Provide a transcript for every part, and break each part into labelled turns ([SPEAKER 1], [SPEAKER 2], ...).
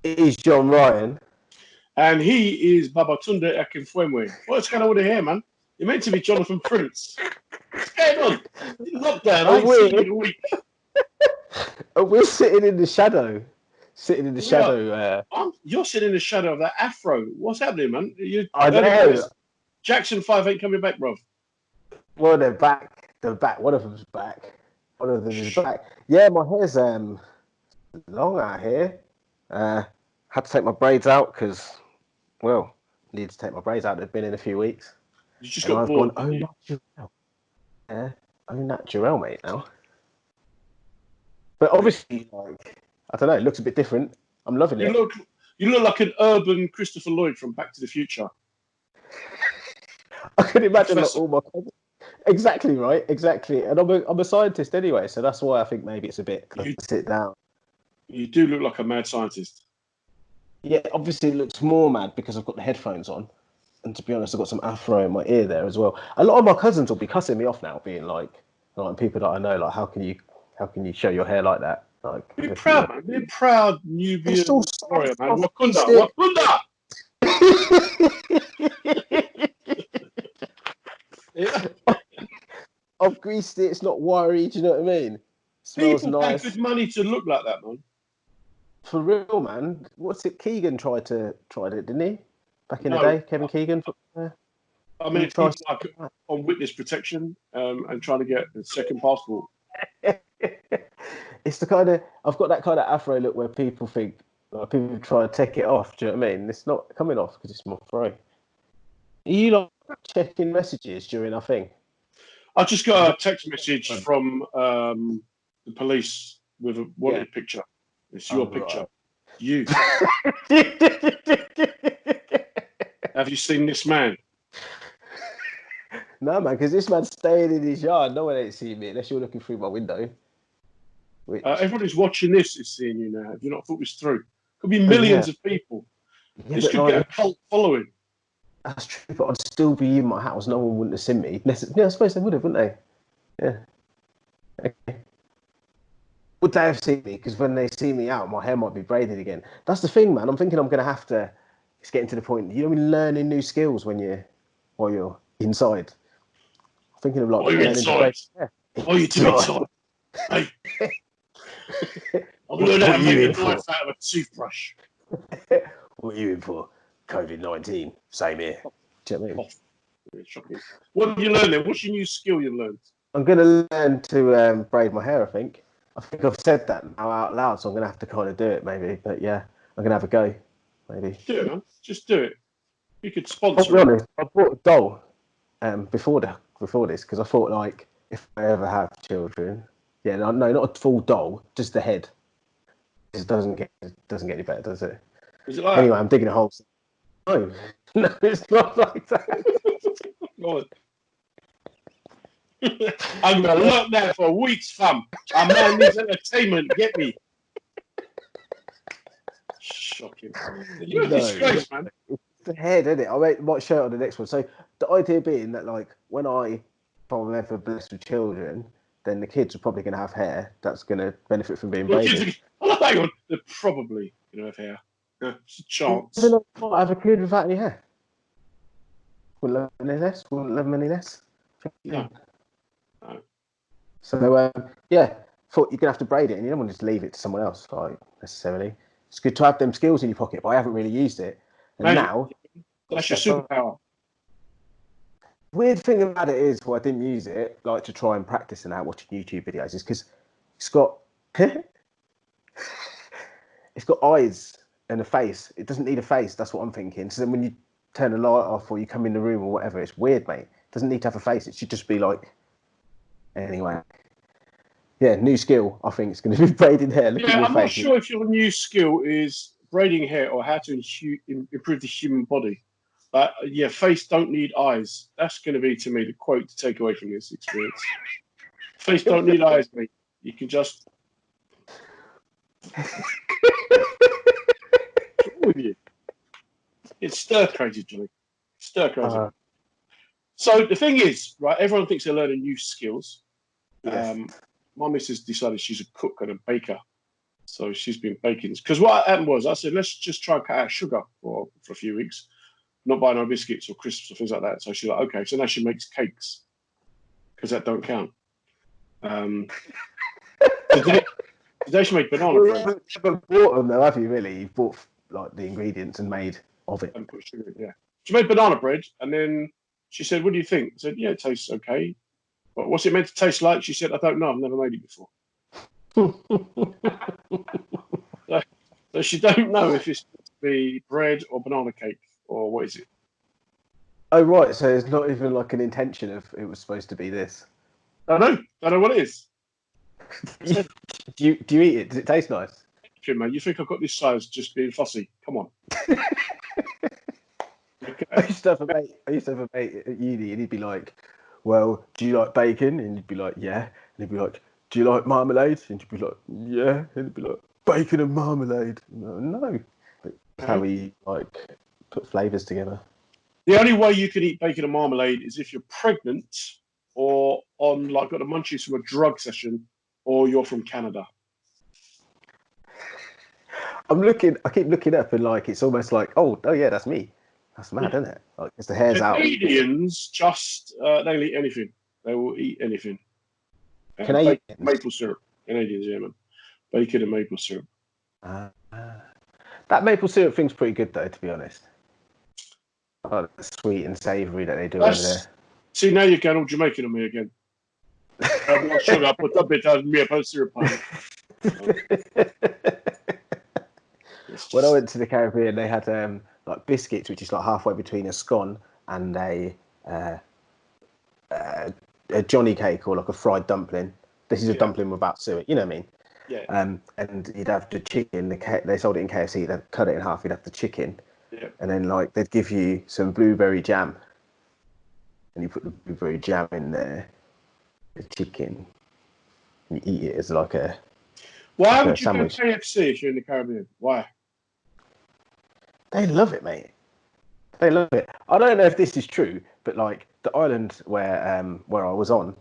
[SPEAKER 1] It is John Ryan.
[SPEAKER 2] And he is Babatunde Akinfwemwe. What's going on with the hair, man? You're meant to be Jonathan Prince. What's going on? Lockdown, I ain't seen you in a week.
[SPEAKER 1] We're sitting in the shadow. Sitting in the
[SPEAKER 2] We are.
[SPEAKER 1] shadow.
[SPEAKER 2] You're sitting in the shadow of that afro. What's happening, man? You
[SPEAKER 1] I
[SPEAKER 2] heard
[SPEAKER 1] know.
[SPEAKER 2] of Jackson 5 ain't coming back, bro.
[SPEAKER 1] Well, they're back. They're back. One of them's back. One of them is back. Yeah, my hair's long out here. Had to take my braids out because, well, needed to take my braids out. They've been in a few weeks.
[SPEAKER 2] You just
[SPEAKER 1] And
[SPEAKER 2] got
[SPEAKER 1] I've
[SPEAKER 2] bored.
[SPEAKER 1] gone, natural. Yeah, natural, mate, now. But obviously, like, I don't know, it looks a bit different. I'm loving it.
[SPEAKER 2] You look like an urban Christopher Lloyd from Back to the Future.
[SPEAKER 1] I could imagine like all my cousins. Exactly right, exactly. And I'm a scientist anyway, so that's why I think maybe it's a bit. Sit down.
[SPEAKER 2] You do look like a mad scientist.
[SPEAKER 1] Yeah, obviously it looks more mad because I've got the headphones on, and to be honest, I've got some afro in my ear there as well. A lot of my cousins will be cussing me off now, being like people that I know, like, how can you show your hair like that? Like,
[SPEAKER 2] be proud, man. Be proud, Nubian warrior, man. Wakanda.
[SPEAKER 1] Yeah. I've greased it. It's not wiry. Do you know what I mean? Smells
[SPEAKER 2] People
[SPEAKER 1] nice.
[SPEAKER 2] pay good money to look like that, man.
[SPEAKER 1] For real, man. What's it? Keegan tried it, didn't he? Back in the day, Kevin Keegan.
[SPEAKER 2] I mean, people like on witness protection and trying to get a second passport.
[SPEAKER 1] It's the kind of I've got that kind of afro look where people think like, people try to take it off. Do you know what I mean? It's not coming off because it's more fro. Are you like checking messages during our thing?
[SPEAKER 2] I just got a text message from the police with a wanted picture. It's your picture. Right. You. Have you seen this man?
[SPEAKER 1] No, man, because this man's staying in his yard. No one ain't seeing me unless you're looking through my window.
[SPEAKER 2] Everyone who's watching this is seeing you now. Have you not thought this through? Could be millions of people. Yeah, this could get a cult following.
[SPEAKER 1] That's true, but I'd still be in my house. No one wouldn't have seen me. Yeah, I suppose they would have, wouldn't they? Yeah. Okay. Would they have seen me? Because when they see me out, my hair might be braided again. That's the thing, man. I'm thinking I'm going to have to. It's getting to the point. You know, when you're learning new skills while you're inside. I'm thinking of like.
[SPEAKER 2] While you're inside. While you're inside. Hey. I'm learning how to make a knife out of a toothbrush.
[SPEAKER 1] What are you in for? COVID-19. Same here. Do you know what I
[SPEAKER 2] mean? What have you learned then? What's your new skill you learned?
[SPEAKER 1] I'm going to learn to braid my hair, I think. I've said that now out loud, so I'm going to have to kind of do it maybe. But yeah, I'm going to have a go, maybe.
[SPEAKER 2] Do it, man. Just do it. You could sponsor
[SPEAKER 1] I'll be honest, I bought a doll before this because I thought, like, if I ever have children, no, not a full doll, just the head. It doesn't get any better, does it?
[SPEAKER 2] Is it like
[SPEAKER 1] anyway, I'm digging a hole. No, it's not like that.
[SPEAKER 2] I'm going to look there for weeks, fam. Our man needs entertainment. Get me. Shocking. You're a disgrace, man.
[SPEAKER 1] It's the head, isn't it? I might show it on the next one. So the idea being that, like, if I'm ever blessed with children, then the kids are probably going to have hair that's going to benefit from being braided.
[SPEAKER 2] Hang on. They're probably going to have hair. It's a chance.
[SPEAKER 1] They might have a kid without any hair. Wouldn't love any less. Wouldn't love them any less.
[SPEAKER 2] No.
[SPEAKER 1] So thought you're gonna have to braid it, and you don't want to just leave it to someone else, like, necessarily. It's good to have them skills in your pocket, but I haven't really used it. And now
[SPEAKER 2] that's your superpower.
[SPEAKER 1] Weird thing about it is, I didn't use it like to try and practice and out watching YouTube videos, is because it's got it's got eyes and a face. It doesn't need a face. That's what I'm thinking. So then when you turn the light off or you come in the room or whatever, it's weird, mate. It doesn't need to have a face. It should just be like. Anyway, new skill. I think it's going to be braiding hair.
[SPEAKER 2] I'm not sure if your new skill is braiding hair or how to improve the human body. But face don't need eyes. That's going to be, to me, the quote to take away from this experience. Face don't need eyes, mate. You can just. What's wrong with you? It's stir crazy, Johnny. Stir crazy. So the thing is, right? Everyone thinks they're learning new skills. Yes. My missus decided she's a cook and a baker. So she's been baking. Because what happened was, I said, let's just try and cut out sugar for a few weeks, not buy no biscuits or crisps or things like that. So she's like, okay. So now she makes cakes because that don't count. Today she made banana bread.
[SPEAKER 1] You haven't bought them though, have you? Really? You've bought like the ingredients and made of it.
[SPEAKER 2] And put sugar in, yeah. She made banana bread, and then she said, "What do you think?" I said, "Yeah, it tastes okay." But what's it meant to taste like? She said, "I don't know. I've never made it before." So she don't know if it's supposed to be bread or banana cake or what is it.
[SPEAKER 1] Oh right, so it's not even like an intention of it was supposed to be this.
[SPEAKER 2] I don't know what it is.
[SPEAKER 1] do you eat it? Does it taste nice?
[SPEAKER 2] Man, you think I've got this size just being fussy? Come on. Okay.
[SPEAKER 1] I used to have a mate at uni, and he'd be like, "Well, do you like bacon?" And you'd be like, "Yeah." And he'd be like, "Do you like marmalade?" And you'd be like, "Yeah." And he'd be like, "Bacon and marmalade?" And no, but that's how we like put flavors together.
[SPEAKER 2] The only way you can eat bacon and marmalade is if you're pregnant or on like got the munchies from a drug session, or you're from Canada.
[SPEAKER 1] I keep looking up, and like it's almost like, oh yeah, that's me. That's mad, isn't it? Like it's the hair's out.
[SPEAKER 2] Canadians just they'll eat anything. They will eat anything.
[SPEAKER 1] Canadians,
[SPEAKER 2] maple syrup. Canadians, yeah, man. Bacon and maple syrup.
[SPEAKER 1] That maple syrup thing's pretty good though, to be honest. Oh, the sweet and savoury that they do over there.
[SPEAKER 2] See, now you're going all Jamaican on me again. I'm not sure I put a bit of maple syrup on it.
[SPEAKER 1] When I went to the Caribbean, they had like biscuits, which is like halfway between a scone and a Johnny cake or like a fried dumpling. This is a dumpling without suet, you know what I mean?
[SPEAKER 2] Yeah.
[SPEAKER 1] And you'd have the chicken. They sold it in KFC. They'd cut it in half. You'd have the chicken, and then like they'd give you some blueberry jam, and you put the blueberry jam in there, the chicken, and you eat it as like a.
[SPEAKER 2] Why
[SPEAKER 1] like
[SPEAKER 2] would
[SPEAKER 1] a
[SPEAKER 2] you
[SPEAKER 1] sandwich.
[SPEAKER 2] go KFC if you're in the Caribbean? Why?
[SPEAKER 1] They love it, mate. They love it. I don't know if this is true, but like the island where I was on,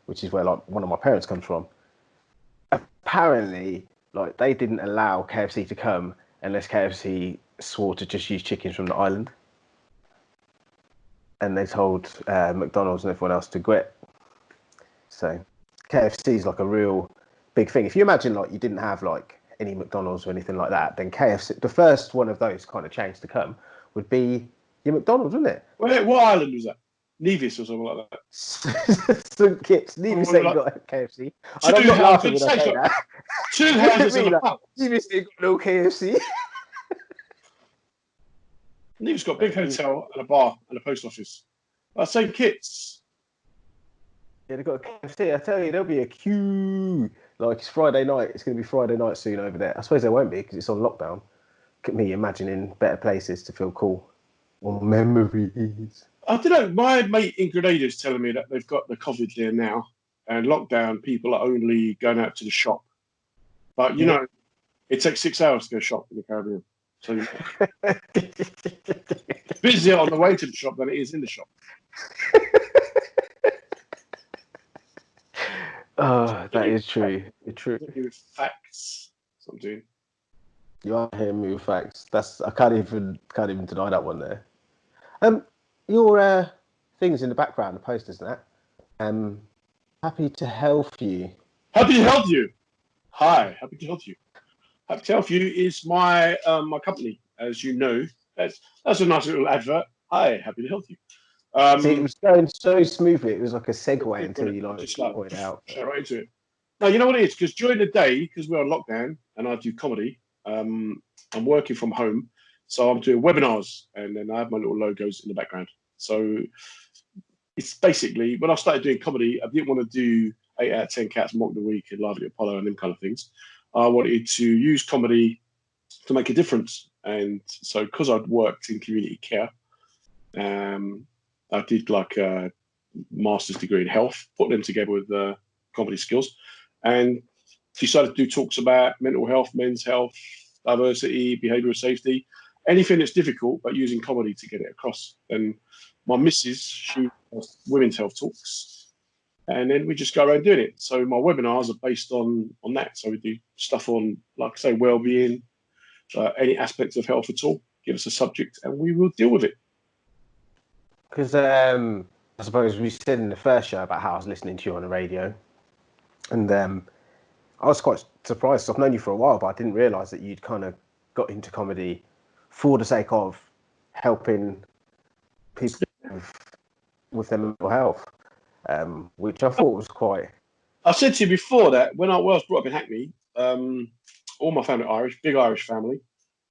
[SPEAKER 1] which is where like one of my parents comes from, apparently like they didn't allow KFC to come unless KFC swore to just use chickens from the island, and they told McDonald's and everyone else to quit. So KFC is like a real big thing. If you imagine like you didn't have like any McDonald's or anything like that, then KFC, the first one of those kind of chains to come, would be your McDonald's, wouldn't it?
[SPEAKER 2] What island was that? Nevis or something like that.
[SPEAKER 1] St. Kitts. Nevis ain't got KFC.
[SPEAKER 2] And
[SPEAKER 1] I'm not laughing when I say that.
[SPEAKER 2] 2 houses and a pub.
[SPEAKER 1] Nevis ain't got no KFC.
[SPEAKER 2] Nevis got a big hotel and a bar and a post office. St. Kitts.
[SPEAKER 1] Yeah, they've got a KFC. I tell you, there'll be a queue. Like it's Friday night. It's going to be Friday night soon over there. I suppose there won't be because it's on lockdown. Look at me imagining better places to feel cool. Or memories.
[SPEAKER 2] I don't know. My mate in Grenada is telling me that they've got the COVID there now, and lockdown. People are only going out to the shop. But you know, it takes 6 hours to go shop in the Caribbean. So it's busier on the way to the shop than it is in the shop.
[SPEAKER 1] Oh, that is true. It's true.
[SPEAKER 2] With facts, something.
[SPEAKER 1] You are hearing me with facts. I can't even deny that one there. Your things in the background, the posters and that. Happy to help you.
[SPEAKER 2] Happy to help you. Hi, happy to help you. Happy to help you is my my company, as you know. That's a nice little advert. Hi, happy to help you.
[SPEAKER 1] See, it was going so smoothly. It was like a segue until you pointed out.
[SPEAKER 2] Straight right into it. No, you know what it is? Because during the day, because we're on lockdown and I do comedy, I'm working from home. So I'm doing webinars and then I have my little logos in the background. So it's basically, when I started doing comedy, I didn't want to do 8 out of 10 Cats, Mock the Week, and Lively Apollo and them kind of things. I wanted to use comedy to make a difference. And so because I'd worked in community care, I did like a master's degree in health, put them together with comedy skills, and decided to do talks about mental health, men's health, diversity, behavioural safety, anything that's difficult, but using comedy to get it across. And my missus, she does women's health talks, and then we just go around doing it. So my webinars are based on that. So we do stuff on, like I say, well-being, any aspects of health at all. Give us a subject, and we will deal with it.
[SPEAKER 1] Because I suppose we said in the first show about how I was listening to you on the radio, and I was quite surprised. I've known you for a while, but I didn't realise that you'd kind of got into comedy for the sake of helping people with their mental health, which I thought was quite...
[SPEAKER 2] I said to you before that when I was brought up in Hackney, all my family are Irish, big Irish family,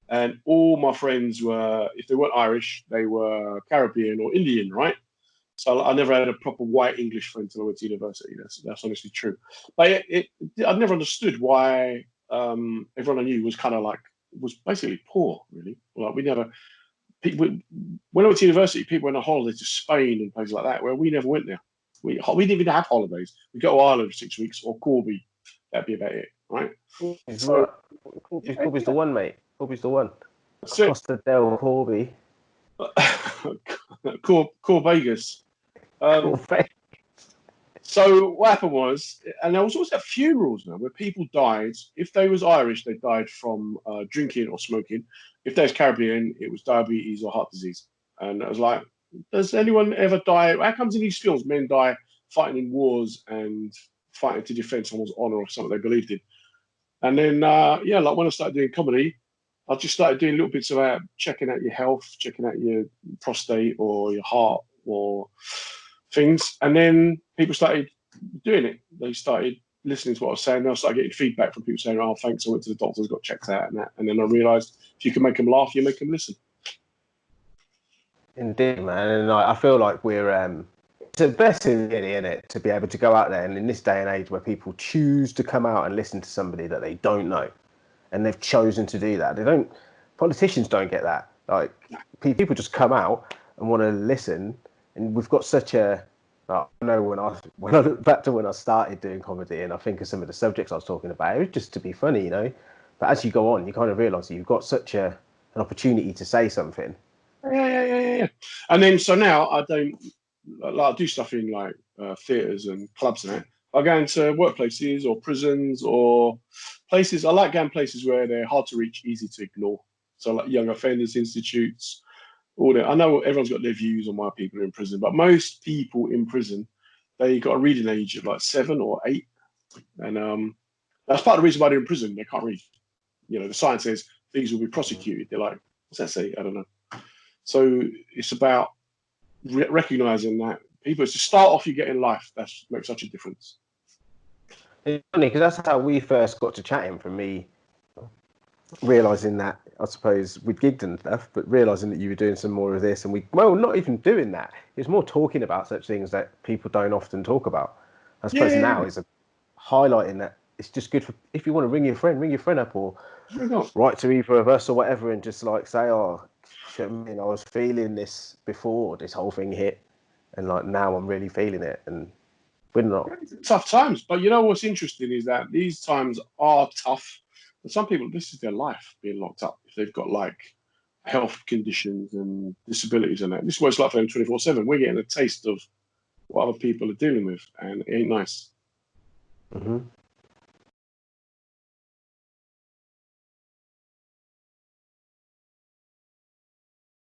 [SPEAKER 2] and all my friends were, if they weren't Irish, they were Caribbean or Indian, right? So I never had a proper white English friend until I went to university. That's honestly true. But I'd never understood why everyone I knew was kind of like, was basically poor, really. Like we never, people, when I went to university, people went on holiday to Spain and places like that, where we never went there. We didn't even have holidays. We go to Ireland for 6 weeks or Corby. That'd be about it, right? So,
[SPEAKER 1] Corby's the one, mate. Corby's the one.
[SPEAKER 2] That's it.
[SPEAKER 1] Costa del Corby.
[SPEAKER 2] Core Vegas. So what happened was, and there was also at funerals now where people died. If they was Irish, they died from drinking or smoking. If they was Caribbean, it was diabetes or heart disease. And I was like, does anyone ever die? How comes in these films men die fighting in wars and fighting to defend someone's honor or something they believed in? And then, like when I started doing comedy, I just started doing little bits about checking out your health, checking out your prostate or your heart or things. And then people started doing it. They started listening to what I was saying. I started getting feedback from people saying, oh, thanks, I went to the doctors, got checked out and that. And then I realised if you can make them laugh, you make them listen.
[SPEAKER 1] Indeed, man. And I feel like we're... it's the best thing, really, isn't it, to be able to go out there, and in this day and age where people choose to come out and listen to somebody that they don't know, and they've chosen to do that. Politicians don't get that. Like, people just come out and want to listen, and we've got such a... I know when I look back to when I started doing comedy, and I think of some of the subjects I was talking about, it was just to be funny, you know. But as you go on, you kind of realise that you've got such an opportunity to say something.
[SPEAKER 2] Yeah. And then so now I do stuff in like theatres and clubs and that. I go into workplaces or prisons or places. I like going places where they're hard to reach, easy to ignore. So like young offenders institutes, all that. I know everyone's got their views on why people are in prison, but most people in prison, they got a reading age of like 7 or 8, and that's part of the reason why they're in prison. They can't read. You know, the science says things will be prosecuted. They're like, what's that say? I don't know. So it's about recognizing that people, to start off, you get in life. That makes such a difference.
[SPEAKER 1] It's funny because that's how we first got to chatting. For me, realizing that, I suppose we'd gigged and stuff, but realizing that you were doing some more of this, and not even doing that. It's more talking about such things that people don't often talk about. I suppose now is highlighting that it's just good for, if you want to ring your friend up, or write to either of us or whatever, and just like say, oh, I was feeling this before this whole thing hit, and like now I'm really feeling it, and we're not.
[SPEAKER 2] Tough times, but you know what's interesting is that these times are tough. But some people, this is their life being locked up. If they've got like health conditions and disabilities and that, this is what it's like for them 24/7. We're getting a taste of what other people are dealing with, and it ain't nice.
[SPEAKER 1] Mm-hmm.